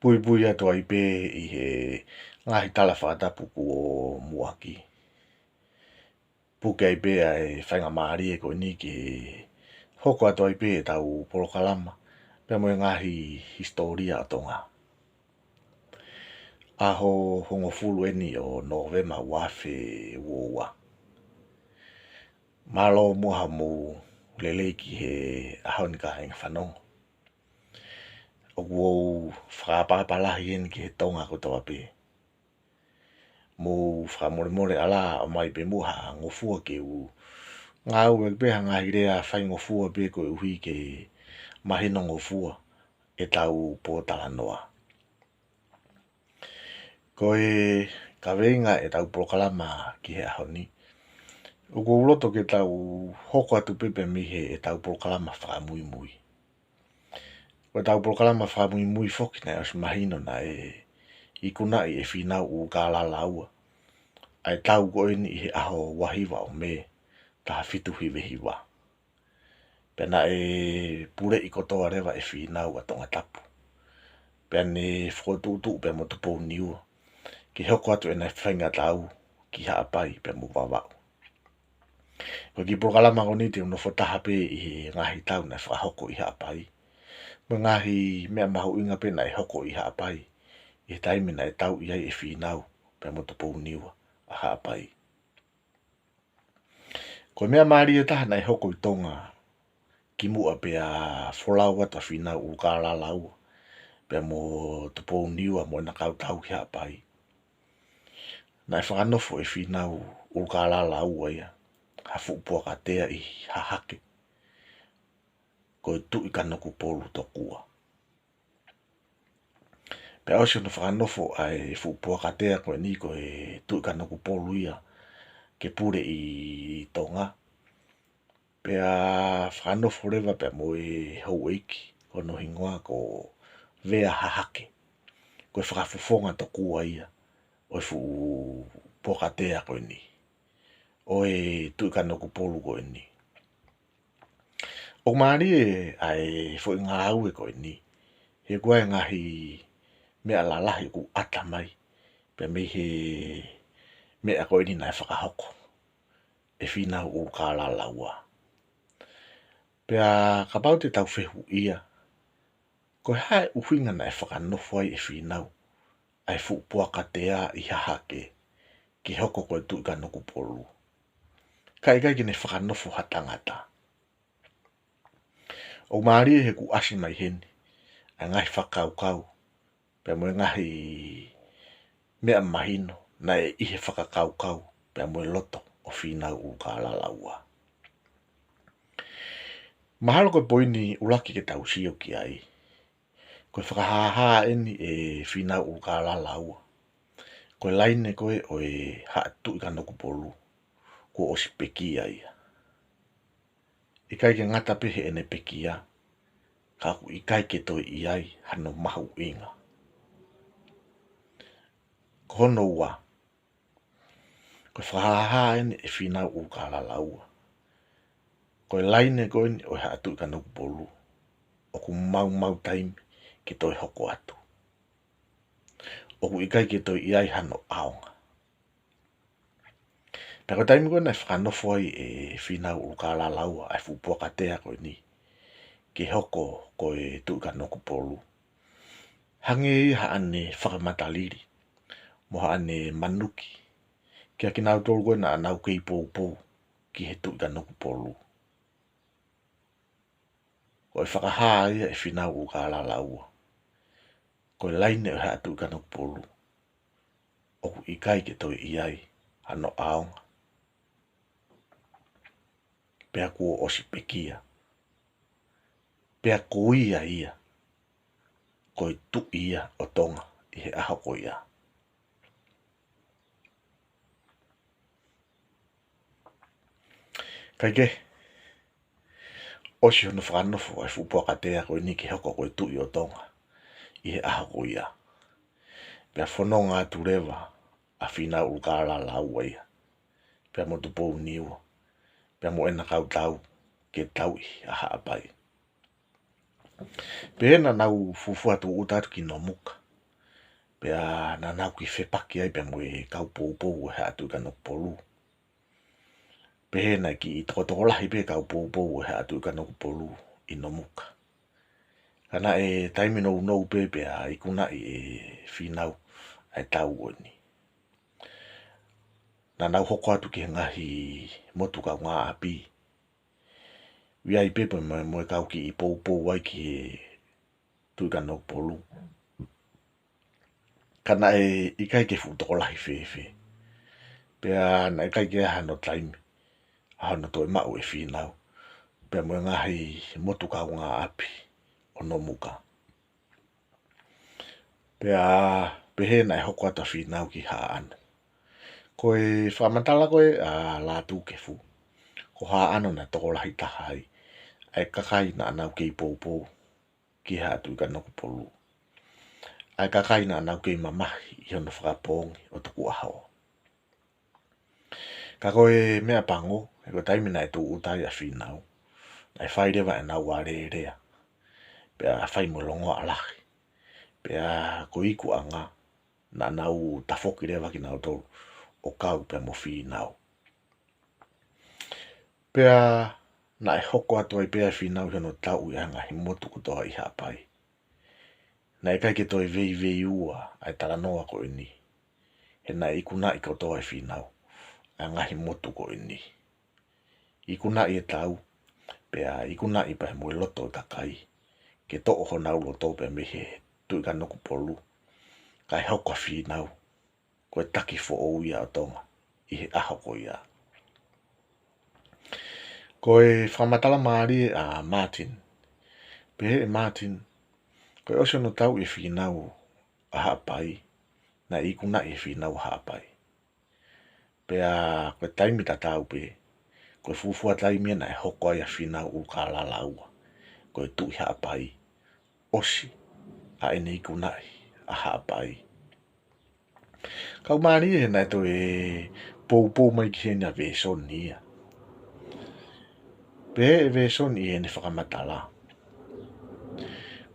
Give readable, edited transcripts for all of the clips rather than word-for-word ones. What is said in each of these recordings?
Pui pui atua i pe i he ngahi tala whaatapu ko muaki. Puke i pe ai whainga maari e ko ni ki hoko atua i pe e tau polokalama. Pea mo ngahi historia atonga. Aho hongo fulu eni o novema wafe woa. Malo muha mu lelei ki he aho ni ka inga whanongo. O wou whakapapalahi eni ki he tonga ko tawa pe. Mo whakamore ala o mai pe muha ngofua ke u. Ngā ue peha ngahi rea whai ngofua pe ko uhi ke mahino ngofua e tau pōtala noa. Ko e kawenga e tau pōkalama ki he aho ni. Uko uloto ke tau hoko atu pepe mi he e tau pōkalama whakamui mui. Ko tau pōkalama whakamui mui whoki nei os mahino na e i kuna i e whinau u kāla laua. Ai tau koe ni i he aho wahiwa o me taha fitu hiwe hiwa. Pena e pure i kotoa rewa e whinau a tonga tapu. Pena e whotutu pe mo tupo niua. Ki hoko atu e nei whainga tau ki haapai pe mo wawau. Ko ki pōkalama ko ni te uno whotaha pe i he ngahi tau na whahoko i haapai. Mo ngahi mea mahu inga pe na e hoko i haapai. I taimina e tau iai e whinau pe mo tupo niua a haapai. Ko mea maari e taha nei hoko i tonga ki mua pe a wholau wata whinau u kāla laua. Pe mo tupo niua mo na kau tau ki haapai. Nai whakanofo e whinau u kāla laua ia. Hafu upua ka tea i hahake. Ko e tu i kanoku polu tokua. Pe ausio no whakanofo ai fupua ka tea ko e ni ko e tu i kanoku polu ia. Ke pure i tonga. Pe a whanofo rewa pe mo e hau eiki. Ko no hingoa ko vea hahake. Ko e whakafufonga tokua ia. O e fu pokatea ko e ni. O e tu i kanoku polu ko e ni. O maari e ai fo i ngā au e ko e ni. He kua e ngahi mea lalahi ku atamai. Pe me he mea ko e ni nai whakahoko. E whinau u kāla laua. Pe a kapau te tau whehu ia. Ko hae uwhinga nai whakanofo ai e whinau. Ai fupua ka tea i hahake. Ki hoko ko e tu i kanoku polu. Kai ki ne whakanofo hatangata. O maari he ku asi mai heni. A ngahi whakau kau. Pe mo ngahi mea mahino. Na e ihe whakakau kau. Pe mo loto o whinau u kāla laua. Mahalo koe poini ulaki ke tau sio ki ai. Koe whakahaha eni e whinau u kāla laua. Koe laine koe o e haatu i kanoku polu. Ko o si pekia ia. Ikai ke ngata pehe ene pekia. Kaku ikai ke toi iai hano mahu inga. Kono ua. Koe whahaha ene e whinau u kāla laua. Koe laine koe ni o haatu i kanoku polu. O ku mau taimi ke toi hoko atu. O ku ikai ke toi iai hano aonga. Pero taimi koe na whakanofo ai e whinau u kāla laua ai fupua ka tea koe ni. Ke hoko koe tu i kanoku polu. Hange i haane whakamataliri. Mo haane manuki. Kia ki nau tolu koe na anau kei pou ki he tu i kanoku polu. Koe whakahaa ia e whinau u kāla laua. Koe laine o haatu i kanoku polu. O ku ikai ke toi iai hano aonga. Pea kua osi pekia. Pea kuia ia. Koe tu ia o tonga i he ahoko ia. Kai ke. Osi hono whanofo ai fupua ka tea koe ni ki hoko koe tu i o tonga i he ahoko ia. Pea whanonga atu rewa a whinau u kāla laua ia. Pea mo tupou niua. Pea mo ena kau tau ke tau i a haapai. Pena nau fufua tu utatu ki no muka. Pea na nau ki whepaki ai pia mui kau pou he atu ka nok polu. Pehe na ki i toko lahi pe kau pou he atu ka nok polu i no muka. Kana e taimi nou pe pea i kuna i e whinau ai tau oni. Na nau hoko atu ki ngahi motu ka ngā api. Wia i pepe mo kau ki i pou ai ki tu ka nok polu. Kana e i kai ke fu toko lahi whewe. Pea na i kai ke hano taimi. Hano toi mau e whinau. Pea mo ngahi motu ka ngā api o no muka. Pea pehe na e hoko ata whinau ki haa ano. Ko e whamatala koe a lātu ke fu. Ko haa ano na toko lahi tahai. Ai kakai na anau kei pou ki haa tu ka noku polu. Ai kakai na anau kei mamahi i hono whakapongi o tuku ahao. Ka koe mea pango, e ko taimi na e tu utai a whinau. Na e whairewa e nau ware rea. Pea whai mo longo alahi. Pea ko iku anga na nau tafoki rewa ki nau tolu. O kau pea mo whinau. Pea na e hoko atu ai pea whinau hono tau i anga hi motu kutoa i hapai. Na e kai ke toi vei ua ai tala noa ko ini. He na i kuna i kotoa i whinau. Anga hi motu ko ini. I kuna i e tau. Pea i kuna i pahe mui loto i kakai. Ke toko ho nau loto pea mehe tui ka noku polu. Kai hoko whinau. Ko e taki fo o ia o tonga. I he aho ko ia. Ko e whamatala maari a Martin. Pehe e Martin. Ko e osio no tau i whinau a hapai. Na i kuna i whinau a hapai. Pea ko e taimi ta tau pe. Ko e fufua taimi na e hoko ai a whinau u ka lalaua. Ko e tu i hapai. Osi a ene i kuna i a hapai. Kau maari e na to e pou mai ki hena veson nia. Pehe e veson i ene whakamatala.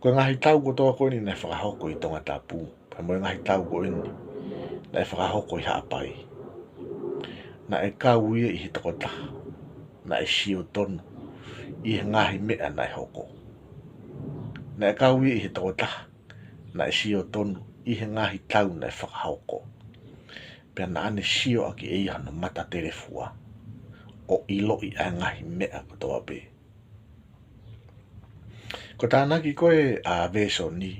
Ko ngahi tau ko toa koe ni na whakahoko i tonga tapu. Pa mo ngahi tau ko ini na whakahoko i hapai. Na e kau ia i hitako taha. Na e sio tonu. I he ngahi mea na e hoko. Na e kau ia i hitako taha. Na e sio tonu. I he ngahi tau na e whakahoko. Pea na ane sio aki e iha no mata telefua. O ilo i a ngahi mea kotoa pe. Ko tānaki koe a veso ni.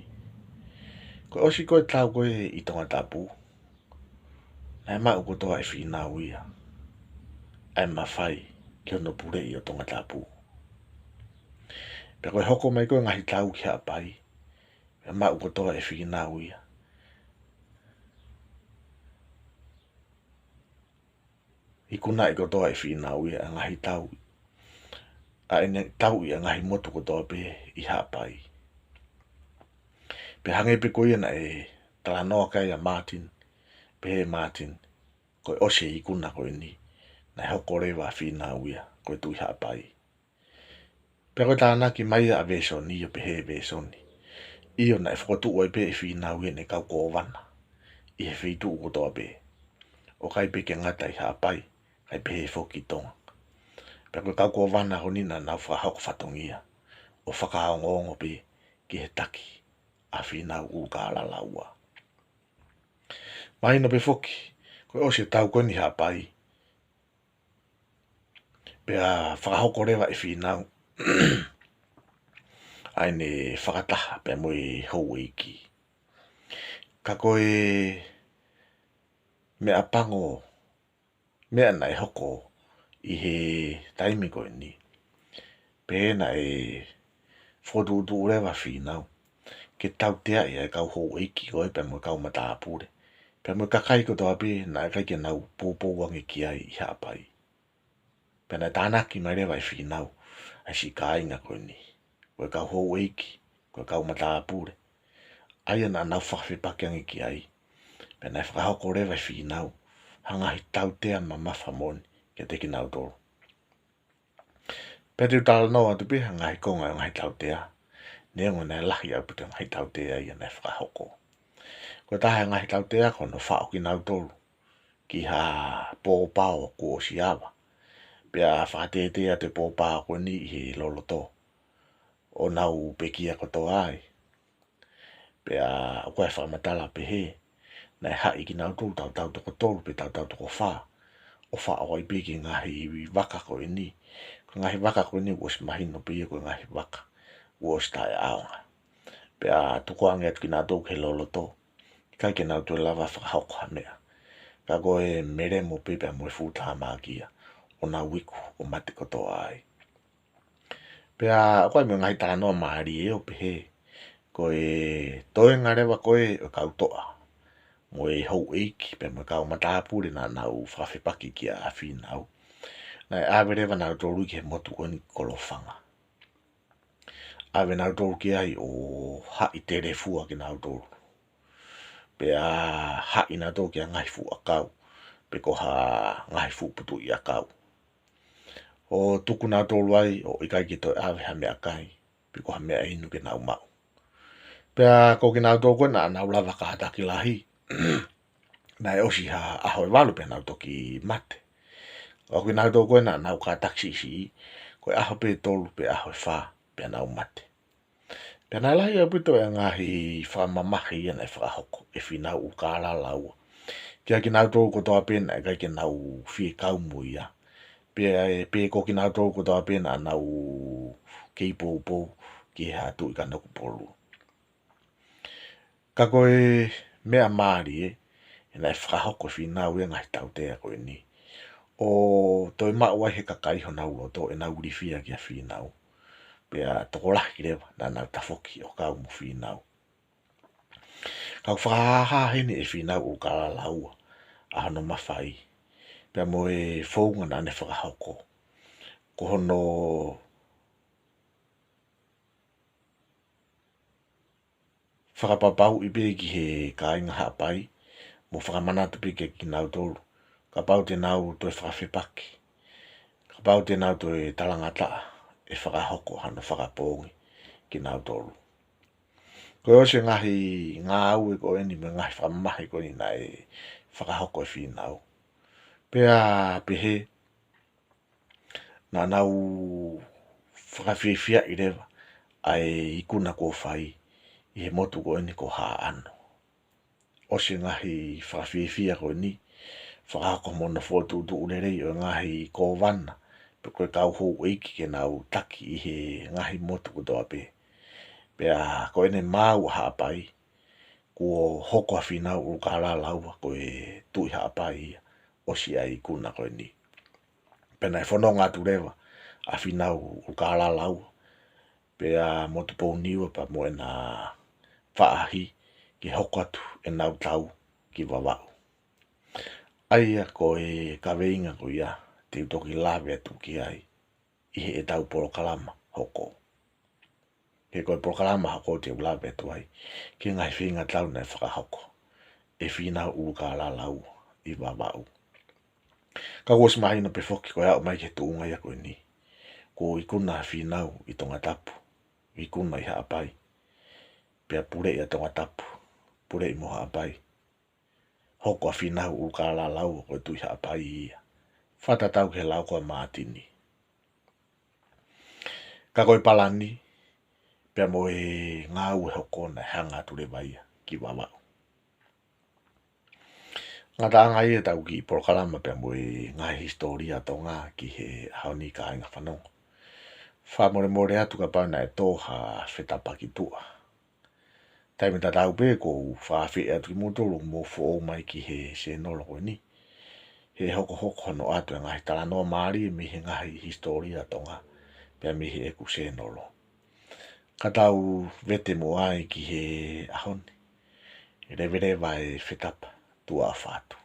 Ko osi koe tau koe i tonga tapu. Na e mau kotoa e whinau ia. Ai mawhai ki ono pure i o tonga tapu. Pea koe hoko mai koe ngahi tau ki hapai. E mau kotoa e whinau ia. I kuna i kotoa e whinau ia a ngahi tau. A ene tau i a ngahi motu kotoa pe i hapai. Pe hange pe koe na e tala noa kai a Martin. Pe he Martin. Koe ose i kuna koe ni. Na e hoko rewa whinau ia. Koe tu i hapai. Pe koe tānaki mai a vesoni o pe he vesoni. Io na e whakotu oi pe e whinau ia ne kau kōwana. I he whitu kotoa pe. O kai pe ke ngata i hapai. Kai pe he whoki tonga. Pea koe kau kōwana honi na nau whakahoko whatongia. O whakaongongo pe ki he taki. A whinau u ka alalaua. Mahina pe whoki. Koe o se tau koe ni hapai. Pea whakahoko rewa e whinau. Aine whakataha pea mo e hou eiki. Ka koe mea pango. Mea na e hoko. I he taimi koe ni. Pea na e whotutu rewa whinau. Ke tau tea i e kau hou eiki koe pea mo kau mata apure. Pea mo kakai kotoa pe na e kai ke nau popo wangi ki ai i hapai. Pea na tānaki mai rewa i whinau. Ai si ka inga koe ni. Koe kau hou eiki. Koe kau mata apure. Aia na nau whakawhipakiangi ki ai. Pea na e whakahoko rewa i whinau. Hangahi tau tea ma mawhamoni. Ke teki nau toro. Pea teo tala noa tu pe hangahi konga hangahi tau tea. Neongo na lahi au puta hangahi tau tea ia na e whakahoko. Ko tahe ngahi tau te ako no whao ki nau tolu. Ki ha pōpao ko o siawa. Pea whaatetea te pōpao ko ni he loloto. O nau pekia koto ai. Pea koe whamatala pe he. Nei hai ki nau tolu tau toko tolu pe tau toko wha. O wha o i peki ngahi waka ko i ni. Ko ngahi waka ko i ni was mahino pe ko ngahi waka. Was tai aonga. Pea tuko ange atu ki nau tolu ke loloto. Kai ke nau tolu lava whakahoko ha mea. Ka koe mere mo pepe mo e futa magia. O na wiku o mate koto ai. Pea koe me ngahi tānoa maari e o pehe. Koe toe ngarewa koe o kautoa. Mo e hou eiki pe mo kau matapure na nau whawhipaki ki a whinau. Nai awerewa nau tolu ki he motu koni kolofanga. Awe nau tolu ki ai o hai tere fua ki nau tolu. Pea hai nau tolu ki a ngai fua kau. Pe ko ha ngai fu putu i a kau. O tuku nau tolu ai o ikai ki toi awe ha mea kai. Pe ko ha mea inu ke nau mau. Pea ko ki nau tolu koe na nau lava ka hataki lahi. Nai osi ha ahoi walu pe nau toki mate. O ki nau tolu koe na nau ka taksi si. Koe aho pe tolu pe ahoi wha pe nau mate. Pea nai lahi au pito e ngahi whamamahi e nei whakahoko. E whinau u kāla laua. Kia ki nau tolu kotoa pena e kai ki nau whie kau muia. Pe ko ki nau tolu kotoa pena nau kei pou ki ha tui ka naku polu. Ka koe mea maari e. E nei whakahoko whinau e ngahi tau tea koe ni. O toi maua he kakaiho nau o to e nau rifia ki a whinau. Pea toko lahi rewa na nau tafoki o kau mu whinau. Kau whakahaha hene e whinau o kala laua. Ahano mawhai. Pea mo e whaunga na ne whakahoko. Ko hono whakapapau i pe ki he kāinga hapai. Mo whakamanatu pe ki nau tolu. Ka pau te nau toi whakawhipaki. Ka pau te nau toi talangata e whakahoko hano whakapongi ki nau tolu. Koe ose ngahi ngā au e ko eni me ngahi whamahi ko ni nai whakahoko e whinau. Pea pehe na nau whakawhiwhia i rewa ai ikuna ko whai i he motu ko eni ko haa ano. Ose ngahi whakawhiwhia ko ni whakahoko mona whotu tu urerei o ngahi ko wana. Pe koe kau hou eiki ke nau taki i he ngahi motu ko toa pe. Pea ko ene mau haapai. Kuo hoko a whinau u kāla laua koe tui haapai ia. Osi ai kuna koe ni. Pena e whanonga atu rewa a whinau u kāla laua. Pea motu pou niwa pa mo e na whaahi ki hoko atu e nau tau ki wawau. Aia koe kaweinga ko ia te utoki lawe atu ki ai. I he e tau poro kalama hoko. Ke koe poro kalama hoko te ulawe atu ai. Ki ngai whinga tau nei whakahoko. E whinau u kāla laua i wawau. Ka kuos mahina pe whoki koe au mai ke tuunga ia koe ni. Ko ikuna whinau i tonga tapu. Ikuna i haapai. Pea pure i a tonga tapu. Pure i mo haapai. Hoko a whinau u kāla laua koe tui haapai ia. Whata tau ke lau koe mātini. Ka koe palani. Pea mo e ngā ue hoko na hanga ture vaia ki wawau. Ngā taanga ia tau ki porokalama pea mo e ngā historia tonga ki he haoni ka inga whanonga. Whamore atu ka pauna e tōha whetapaki tua. Taime ta tau pe ko whawhi atu ki motoro mo fo mai ki he se nolo koe ni. He hoko hono atu e ngahi tala noa maari e mihi ngahi historia tonga. Pea mihi eku se nolo. Ka tau vete mo ai ki he ahoni. Reverewa e whetapa tua whatu.